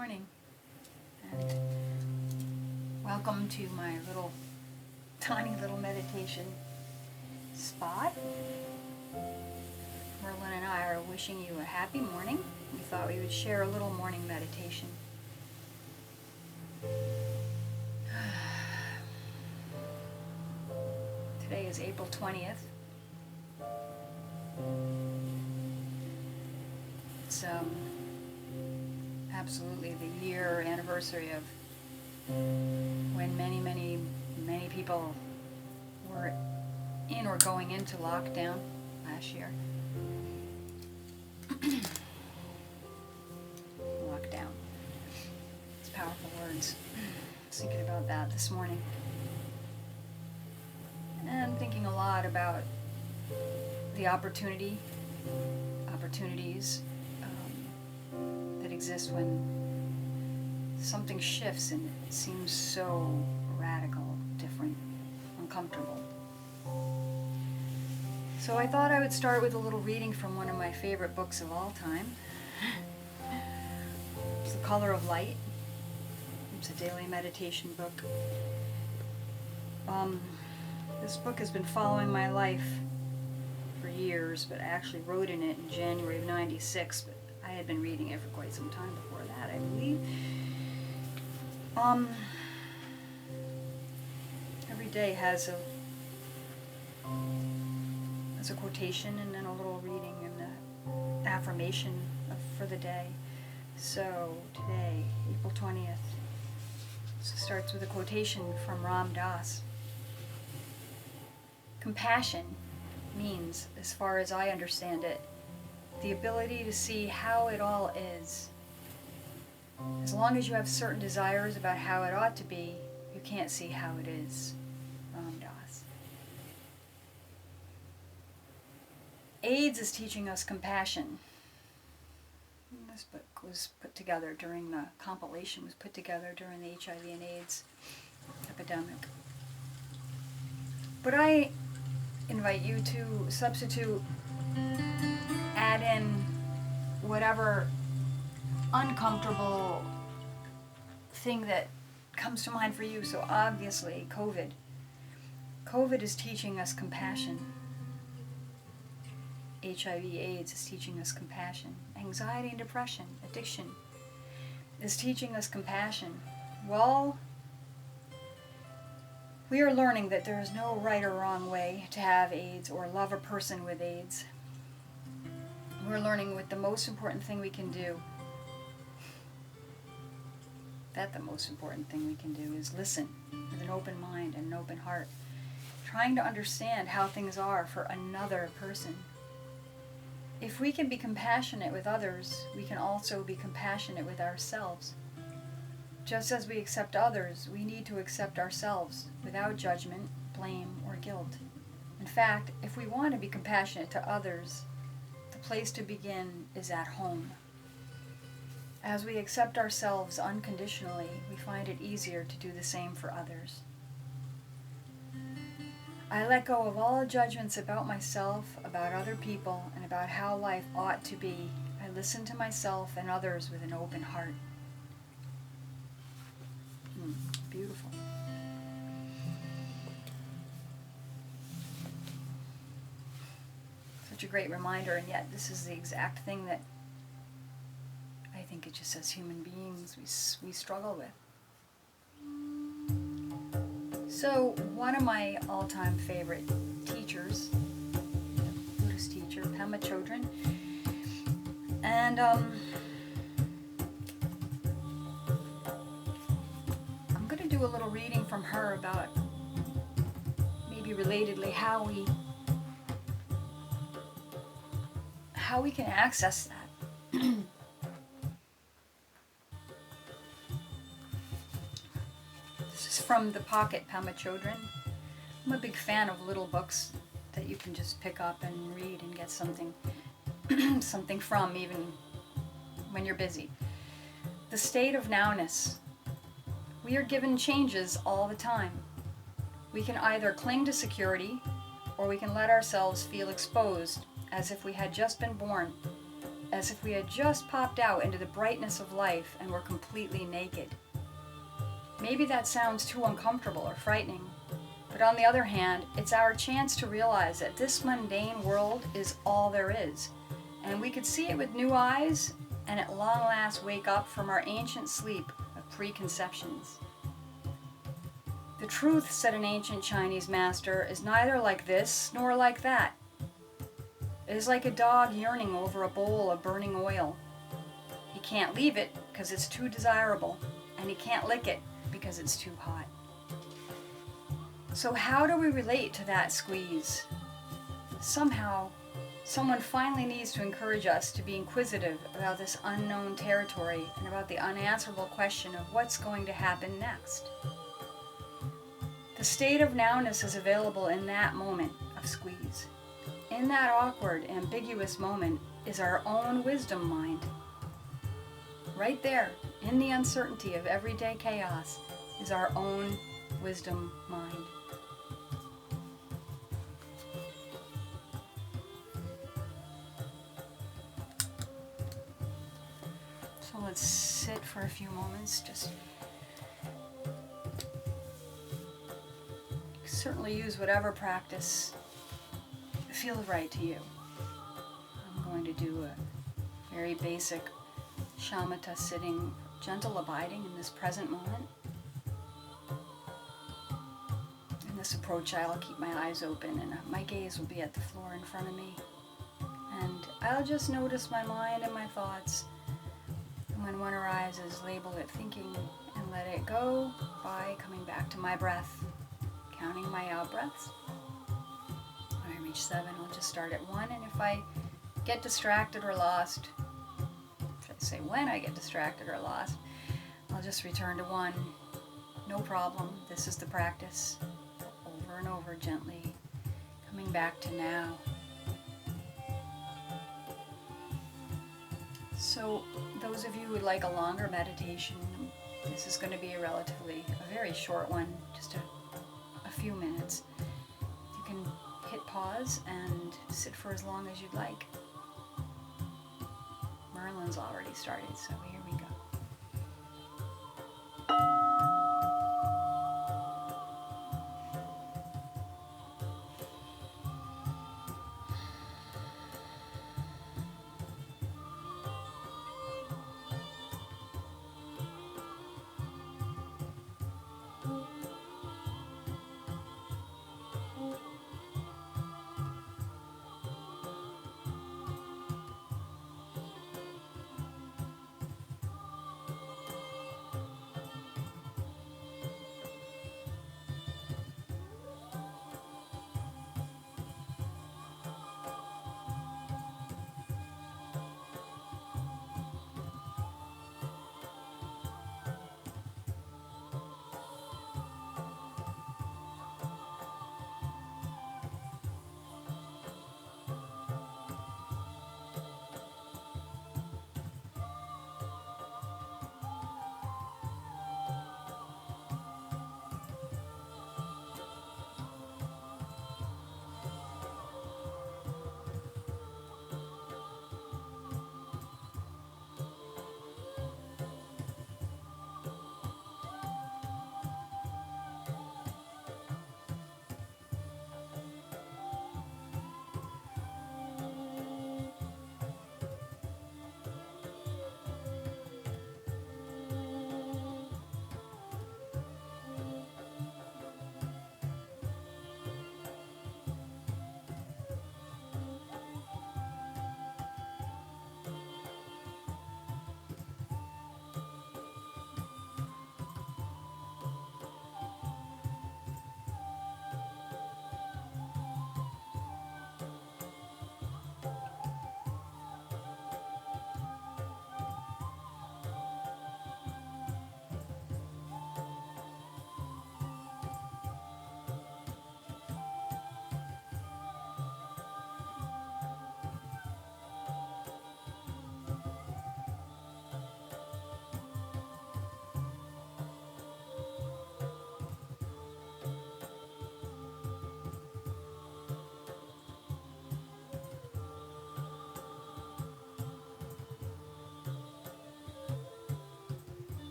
morning, and welcome to my tiny little meditation spot. Merlin and I are wishing you a happy morning. We thought we would share a little morning meditation. Today is April 20th. It's absolutely the year anniversary of when many people were in or going into lockdown last year. Lockdown. It's powerful words. I was thinking about that this morning. And thinking a lot about the opportunities that exist when something shifts and it seems so radical, different, uncomfortable. So I thought I would start with a little reading from one of my favorite books of all time. It's The Color of Light. It's a daily meditation book. This book has been following my life for years, but I actually wrote in it in January of '96, but I had been reading it for quite some time before that, I believe. Every day has a quotation and then a little reading and an affirmation for the day. So today, April 20th, starts with a quotation from Ram Dass. Compassion means, as far as I understand it, the ability to see how it all is. As long as you have certain desires about how it ought to be, you can't see how it is. Ram Dass. AIDS is teaching us compassion. This book was put together during the compilation was put together during the HIV and AIDS epidemic. But I invite you to substitute, add in whatever uncomfortable thing that comes to mind for you. So obviously, COVID. COVID is teaching us compassion. HIV/AIDS is teaching us compassion. Anxiety and depression, addiction, is teaching us compassion. Well, we are learning that there is no right or wrong way to have AIDS or love a person with AIDS. We're learning what the most important thing we can do, that the most important thing we can do is listen with an open mind and an open heart, trying to understand how things are for another person. If we can be compassionate with others, we can also be compassionate with ourselves. Just as we accept others, we need to accept ourselves without judgment, blame, or guilt. In fact, if we want to be compassionate to others, the place to begin is at home. As we accept ourselves unconditionally, we find it easier to do the same for others. I let go of all judgments about myself, about other people, and about how life ought to be. I listen to myself and others with an open heart. Beautiful. Such a great reminder, and yet this is the exact thing that I think it just as human beings we struggle with. So one of my all-time favorite teachers, Buddhist teacher, Pema Chodron, and I'm going to do a little reading from her about, maybe relatedly, how we can access that. From the Pocket Pema Chodron. I'm a big fan of little books that you can just pick up and read and get something from, even when you're busy. The state of nowness. We are given changes all the time. We can either cling to security, or we can let ourselves feel exposed as if we had just been born. as if we had just popped out into the brightness of life and were completely naked. Maybe that sounds too uncomfortable or frightening, but on the other hand, it's our chance to realize that this mundane world is all there is, and we could see it with new eyes and at long last wake up from our ancient sleep of preconceptions. The truth, said an ancient Chinese master, is neither like this nor like that. It is like a dog yearning over a bowl of burning oil. He can't leave it because it's too desirable, and he can't lick it because it's too hot. So how do we relate to that squeeze? Somehow, someone finally needs to encourage us to be inquisitive about this unknown territory and about the unanswerable question of what's going to happen next. The state of nowness is available in that moment of squeeze. In that awkward, ambiguous moment is our own wisdom mind. Right there, in the uncertainty of everyday chaos, is our own wisdom mind. So let's sit for a few moments. Just certainly use whatever practice feels right to you. I'm going to do a very basic shamatha sitting, gentle abiding in this present moment. In this approach, I'll keep my eyes open and my gaze will be at the floor in front of me. And I'll just notice my mind and my thoughts. And when one arises, label it thinking and let it go by coming back to my breath, counting my out breaths. When I reach 7, I'll just start at 1, and if I get distracted or lost, should I say when I get distracted or lost, I'll just return to 1. No problem. This is the practice. Over and over, gently coming back to now. So those of you who would like a longer meditation, this is going to be a very short one, just a few minutes. You can hit pause and sit for as long as you'd like. Merlin's already started, so here we go.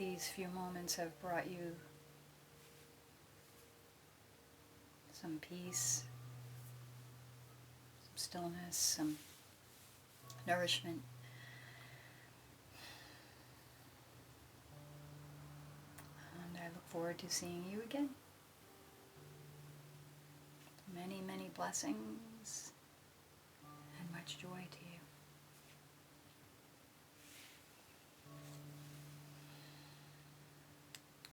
these few moments have brought you some peace, some stillness, some nourishment. And I look forward to seeing you again. Many, many blessings and much joy to you.